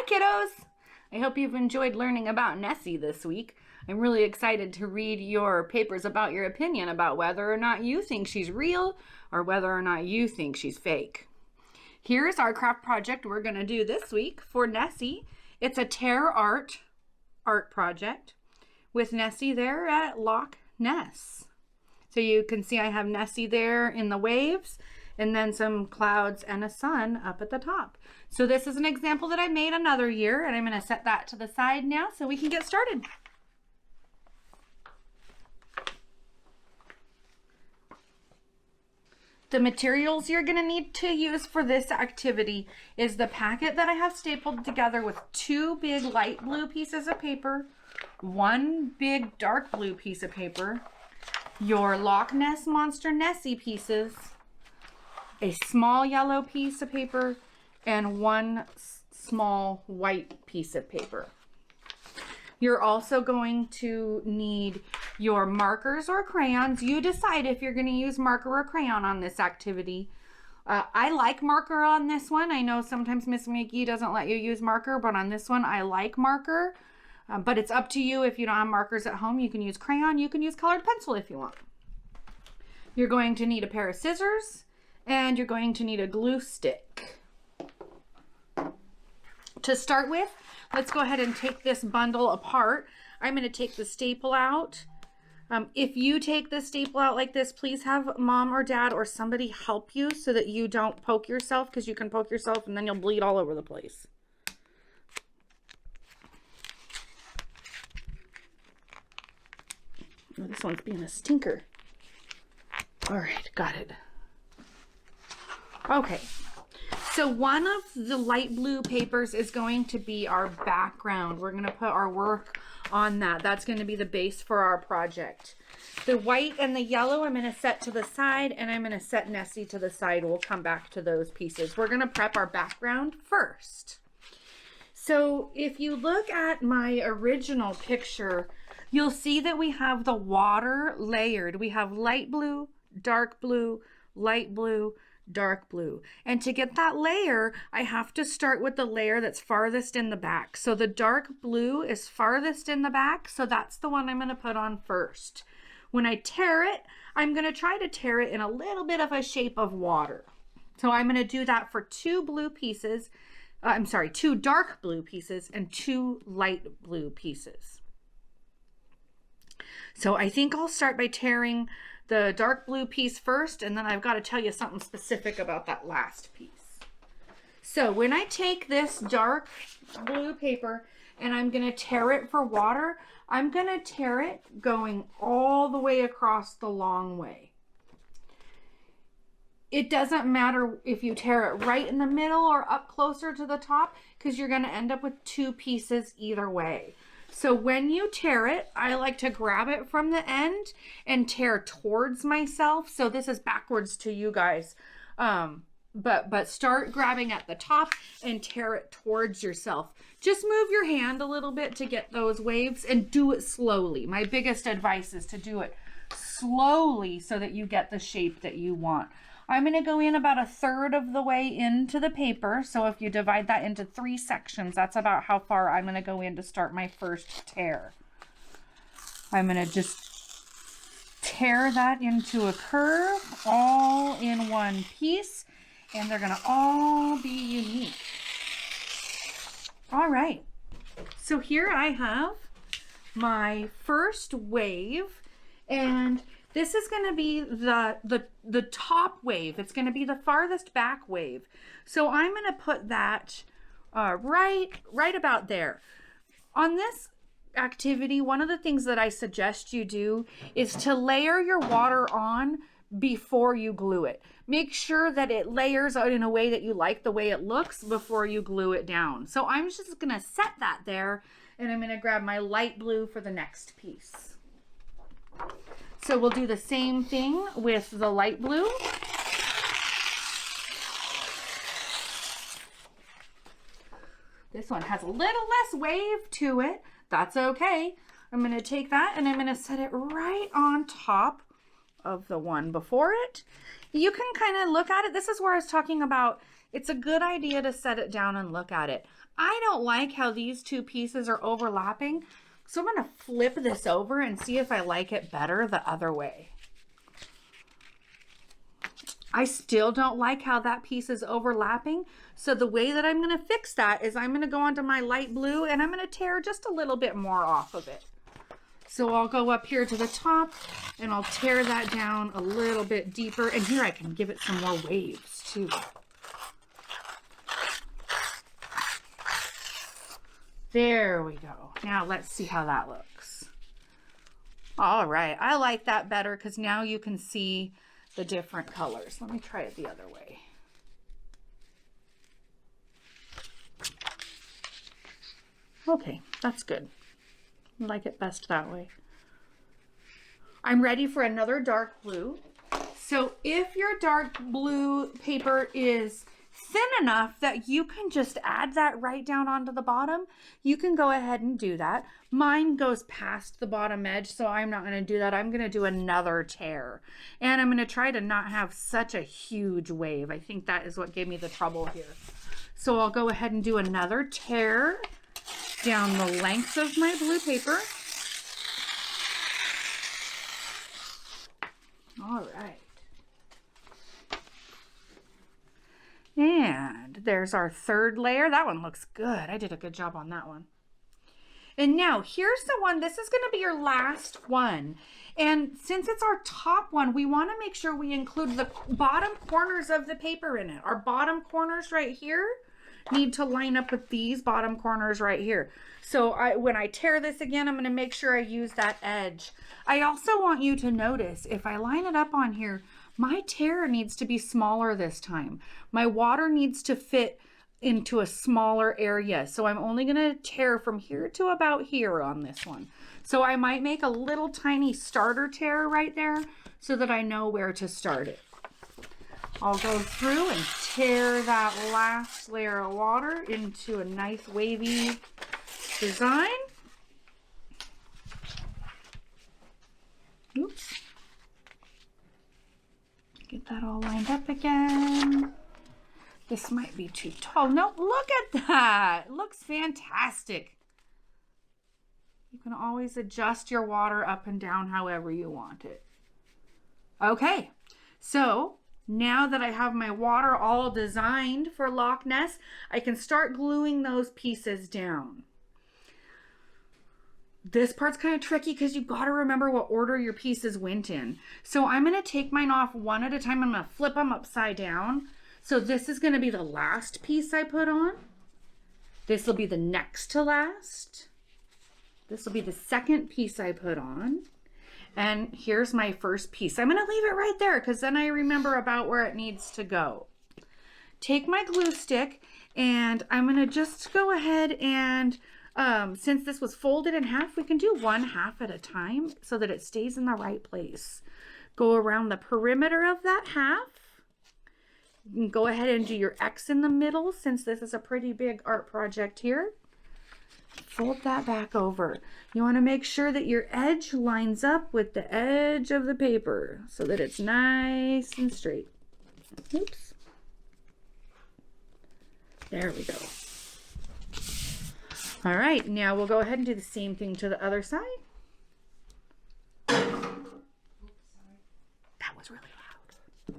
kiddos! I hope you've enjoyed learning about Nessie this week. I'm really excited to read your papers about your opinion about whether or not you think she's real or whether or not you think she's fake. Here's our craft project we're going to do this week for Nessie. It's a tear art project with Nessie there at Loch Ness. So you can see I have Nessie there in the waves and then some clouds and a sun up at the top. So this is an example that I made another year, and I'm going to set that to the side now so we can get started. The materials you're going to need to use for this activity is the packet that I have stapled together with 2 big light blue pieces of paper, 1 big dark blue piece of paper, your Loch Ness Monster Nessie pieces, a small yellow piece of paper, and 1 small white piece of paper. You're also going to need your markers or crayons. You decide if you're going to use marker or crayon on this activity. I like marker on this one. I know sometimes Miss McGee doesn't let you use marker, but on this one I like marker. But it's up to you. If you don't have markers at home, you can use crayon. You can use colored pencil if you want. You're going to need a pair of scissors, and you're going to need a glue stick. To start with, let's go ahead and take this bundle apart. I'm going to take the staple out. If you take the staple out like this, please have mom or dad or somebody help you so that you don't poke yourself, because you can poke yourself and then you'll bleed all over the place. Oh, this one's being a stinker. All right, got it. Okay. So one of the light blue papers is going to be our background. We're going to put our work on that. That's going to be the base for our project. The white and the yellow I'm going to set to the side, and I'm going to set Nessie to the side. We'll come back to those pieces. We're going to prep our background first. So if you look at my original picture, you'll see that we have the water layered. We have light blue, dark blue, light blue, dark blue. And to get that layer, I have to start with the layer that's farthest in the back. So the dark blue is farthest in the back, so that's the one I'm going to put on first. When I tear it, I'm going to try to tear it in a little bit of a shape of water. So I'm going to do that for 2 blue pieces. 2 dark blue pieces and 2 light blue pieces. So I think I'll start by tearing the dark blue piece first, and then I've got to tell you something specific about that last piece. So when I take this dark blue paper and I'm going to tear it for water, I'm going to tear it going all the way across the long way. It doesn't matter if you tear it right in the middle or up closer to the top, because you're going to end up with 2 pieces either way. So when you tear it, I like to grab it from the end and tear towards myself. So this is backwards to you guys. But start grabbing at the top and tear it towards yourself. Just move your hand a little bit to get those waves, and do it slowly. My biggest advice is to do it slowly so that you get the shape that you want. I'm going to go in about 1/3 of the way into the paper. So if you divide that into 3 sections, that's about how far I'm going to go in to start my first tear. I'm going to just tear that into a curve all in one piece, and they're going to all be unique. All right. So here I have my first wave, and this is going to be the top wave. It's going to be the farthest back wave. So I'm going to put that right about there. On this activity, one of the things that I suggest you do is to layer your water on before you glue it. Make sure that it layers out in a way that you like the way it looks before you glue it down. So I'm just going to set that there, and I'm going to grab my light blue for the next piece. So we'll do the same thing with the light blue. This one has a little less wave to it. That's okay. I'm going to take that and I'm going to set it right on top of the one before it. You can kind of look at it. This is where I was talking about it's a good idea to set it down and look at it. I don't like how these two pieces are overlapping, so I'm going to flip this over and see if I like it better the other way. I still don't like how that piece is overlapping, so the way that I'm going to fix that is I'm going to go onto my light blue and I'm going to tear just a little bit more off of it. So I'll go up here to the top and I'll tear that down a little bit deeper, and here I can give it some more waves too. There we go. Now let's see how that looks. All right, I like that better because now you can see the different colors. Let me try it the other way. Okay, that's good. I like it best that way. I'm ready for another dark blue. So if your dark blue paper is thin enough that you can just add that right down onto the bottom, you can go ahead and do that. Mine goes past the bottom edge, so I'm not going to do that. I'm going to do another tear, and I'm going to try to not have such a huge wave. I think that is what gave me the trouble here. So I'll go ahead and do another tear down the length of my blue paper. All right. And there's our third layer. That one looks good. I did a good job on that one. And now here's the one. This is going to be your last one. And since it's our top one, we want to make sure we include the bottom corners of the paper in it. Our bottom corners right here need to line up with these bottom corners right here. So when I tear this again, I'm going to make sure I use that edge. I also want you to notice if I line it up on here, my tear needs to be smaller this time. My water needs to fit into a smaller area. So I'm only going to tear from here to about here on this one. So I might make a little tiny starter tear right there so that I know where to start it. I'll go through and tear that last layer of water into a nice wavy design. Oops. Get that all lined up again. This might be too tall. No, look at that. It looks fantastic. You can always adjust your water up and down however you want it. Okay, so now that I have my water all designed for Loch Ness, I can start gluing those pieces down. This part's kind of tricky because you've got to remember what order your pieces went in. So I'm going to take mine off one at a time. I'm going to flip them upside down. So this is going to be the last piece I put on. This will be the next to last. This will be the second piece I put on. And here's my first piece. I'm going to leave it right there because then I remember about where it needs to go. Take my glue stick and I'm going to just go ahead and since this was folded in half, we can do one half at a time so that it stays in the right place. Go around the perimeter of that half. You can go ahead and do your X in the middle since this is a pretty big art project here. Fold that back over. You want to make sure that your edge lines up with the edge of the paper so that it's nice and straight. Oops. There we go. All right, now we'll go ahead and do the same thing to the other side. That was really loud.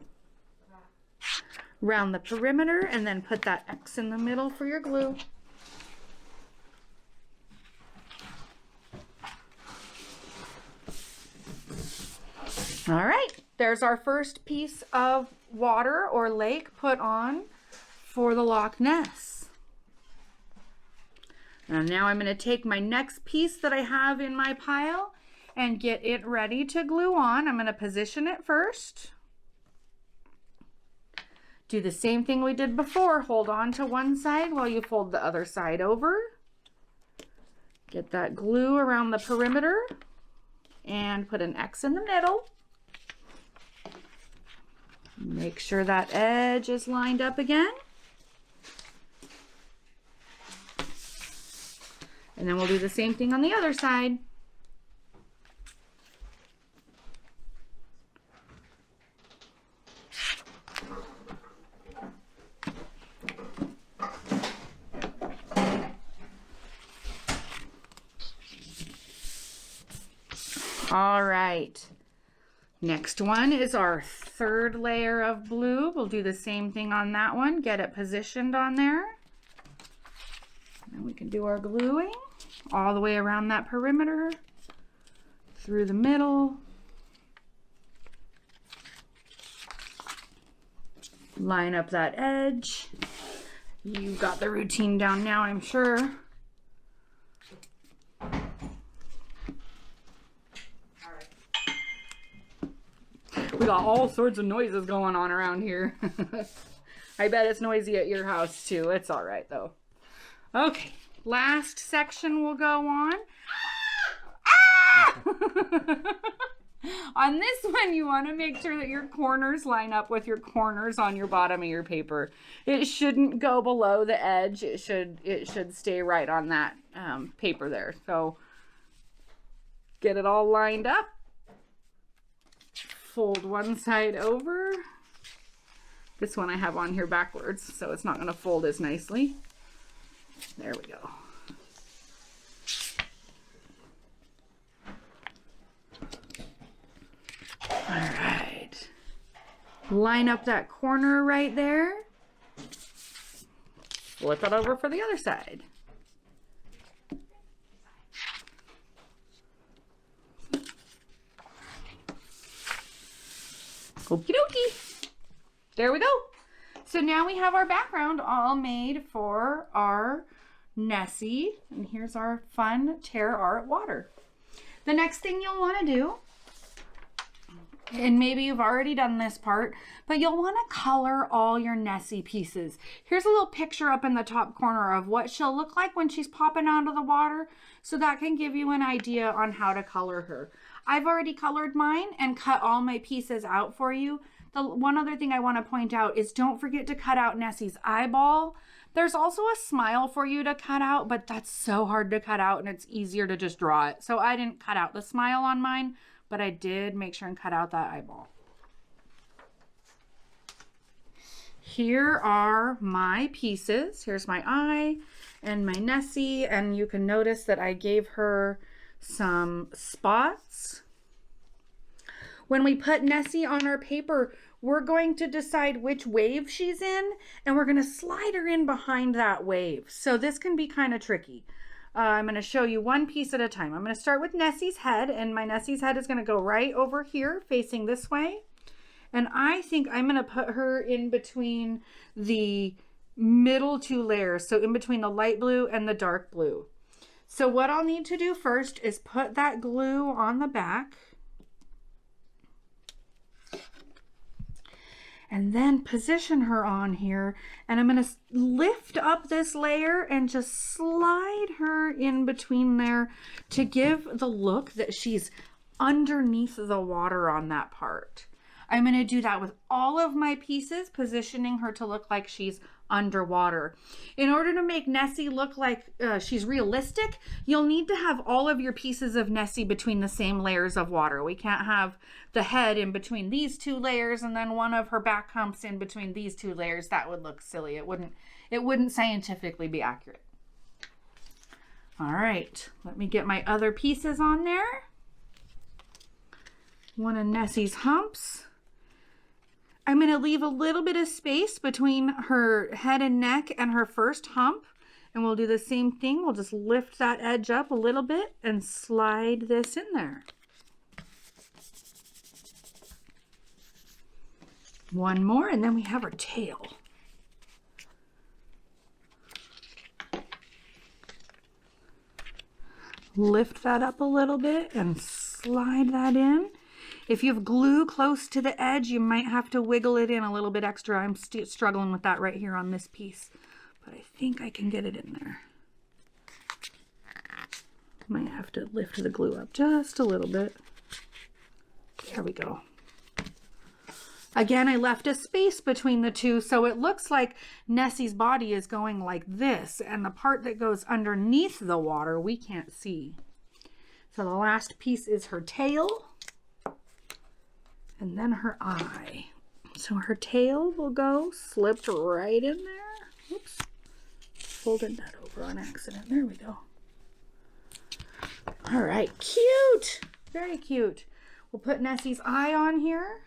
Round the perimeter and then put that X in the middle for your glue. All right, there's our first piece of water or lake put on for the Loch Ness. And now I'm going to take my next piece that I have in my pile and get it ready to glue on. I'm going to position it first. Do the same thing we did before. Hold on to one side while you fold the other side over. Get that glue around the perimeter and put an X in the middle. Make sure that edge is lined up again. And then we'll do the same thing on the other side. All right. Next one is our third layer of blue. We'll do the same thing on that one. Get it positioned on there. And we can do our gluing all the way around that perimeter, through the middle. Line up that edge. You've got the routine down now, I'm sure. We got all sorts of noises going on around here. I bet it's noisy at your house too. It's all right though. Okay, last section we'll go on. Ah! On this one, you want to make sure that your corners line up with your corners on your bottom of your paper. It shouldn't go below the edge. It should stay right on that paper there. So get it all lined up. Fold one side over. This one I have on here backwards, so it's not going to fold as nicely. There we go. All right. Line up that corner right there. Flip it over for the other side. Okie dokie. There we go. So now we have our background all made for our Nessie. And here's our fun tear art water. The next thing you'll want to do, and maybe you've already done this part, but you'll want to color all your Nessie pieces. Here's a little picture up in the top corner of what she'll look like when she's popping out of the water. So that can give you an idea on how to color her. I've already colored mine and cut all my pieces out for you. The one other thing I want to point out is don't forget to cut out Nessie's eyeball. There's also a smile for you to cut out, but that's so hard to cut out and it's easier to just draw it. So I didn't cut out the smile on mine, but I did make sure and cut out that eyeball. Here are my pieces. Here's my eye and my Nessie, and you can notice that I gave her some spots. When we put Nessie on our paper, we're going to decide which wave she's in, and we're going to slide her in behind that wave. So this can be kind of tricky. I'm going to show you one piece at a time. I'm going to start with Nessie's head, and my Nessie's head is going to go right over here facing this way. And I think I'm going to put her in between the middle two layers, so in between the light blue and the dark blue. So what I'll need to do first is put that glue on the back. And then position her on here, and I'm going to lift up this layer and just slide her in between there to give the look that she's underneath the water on that part. I'm going to do that with all of my pieces, positioning her to look like she's underwater. In order to make Nessie look like she's realistic, you'll need to have all of your pieces of Nessie between the same layers of water. We can't have the head in between these two layers and then one of her back humps in between these two layers. That would look silly. It wouldn't scientifically be accurate. All right, let me get my other pieces on there. One of Nessie's humps. I'm going to leave a little bit of space between her head and neck and her first hump. And we'll do the same thing. We'll just lift that edge up a little bit and slide this in there. One more, and then we have her tail. Lift that up a little bit and slide that in. If you have glue close to the edge, you might have to wiggle it in a little bit extra. I'm struggling with that right here on this piece, but I think I can get it in there. Might have to lift the glue up just a little bit. There we go. Again, I left a space between the two, so it looks like Nessie's body is going like this, and the part that goes underneath the water, we can't see. So the last piece is her tail. And then her eye. So her tail will go slipped right in there. Oops. Folded that over on accident. There we go. All right, cute. Very cute. We'll put Nessie's eye on here.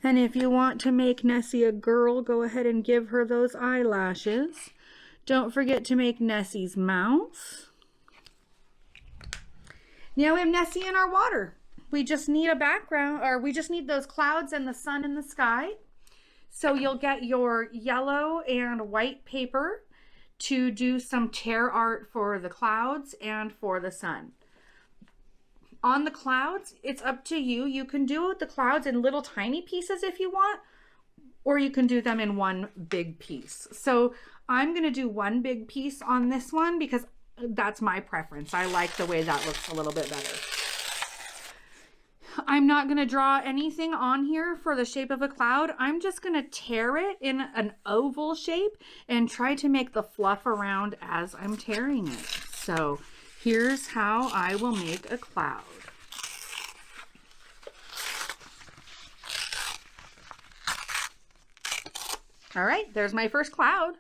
And if you want to make Nessie a girl, go ahead and give her those eyelashes. Don't forget to make Nessie's mouth. Now we have Nessie in our water. We just need a background, or we just need those clouds and the sun in the sky. So you'll get your yellow and white paper to do some tear art for the clouds and for the sun. On the clouds, it's up to you. You can do the clouds in little tiny pieces if you want, or you can do them in one big piece. So I'm going to do one big piece on this one because that's my preference. I like the way that looks a little bit better. I'm not going to draw anything on here for the shape of a cloud. I'm just going to tear it in an oval shape and try to make the fluff around as I'm tearing it. So here's how I will make a cloud. All right, there's my first cloud.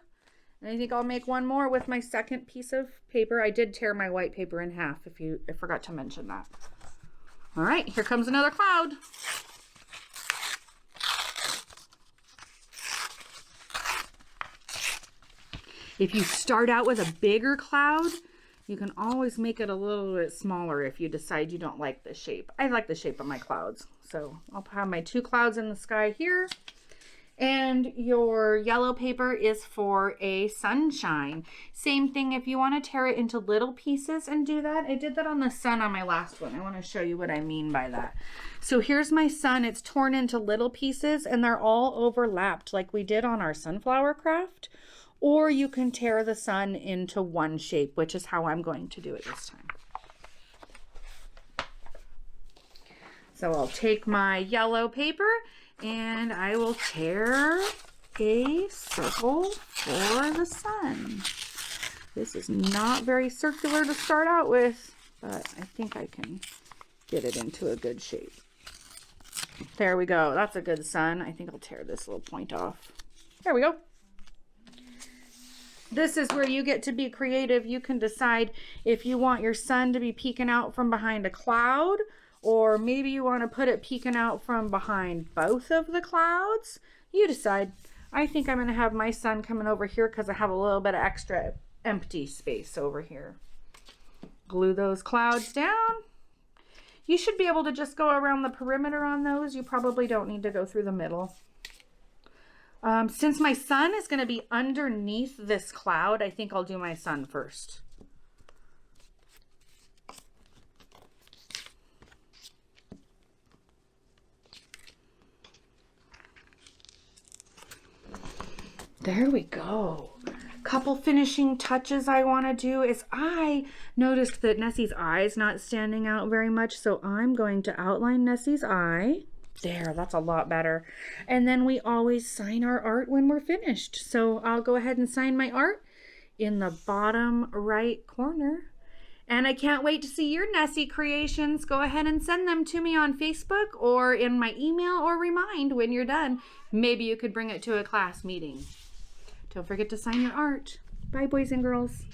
And I think I'll make one more with my second piece of paper. I did tear my white paper in half, I forgot to mention that. All right, here comes another cloud. If you start out with a bigger cloud, you can always make it a little bit smaller if you decide you don't like the shape. I like the shape of my clouds. So I'll have my two clouds in the sky here. And your yellow paper is for a sunshine. Same thing if you want to tear it into little pieces and do that. I did that on the sun on my last one. I want to show you what I mean by that. So here's my sun. It's torn into little pieces and they're all overlapped like we did on our sunflower craft. Or you can tear the sun into one shape, which is how I'm going to do it this time. So I'll take my yellow paper and I will tear a circle for the sun. This is not very circular to start out with, but I think I can get it into a good shape. There we go. That's a good sun. I think I'll tear this little point off. There we go. This is where you get to be creative. You can decide if you want your sun to be peeking out from behind a cloud, or maybe you want to put it peeking out from behind both of the clouds. You decide. I think I'm going to have my sun coming over here because I have a little bit of extra empty space over here. Glue those clouds down. You should be able to just go around the perimeter on those. You probably don't need to go through the middle. Since my sun is going to be underneath this cloud, I think I'll do my sun first. There we go. Couple finishing touches I want to do is I noticed that Nessie's eye is not standing out very much, so I'm going to outline Nessie's eye. There, that's a lot better. And then we always sign our art when we're finished. So I'll go ahead and sign my art in the bottom right corner. And I can't wait to see your Nessie creations. Go ahead and send them to me on Facebook or in my email, or remind when you're done. Maybe you could bring it to a class meeting. Don't forget to sign your art. Bye, boys and girls.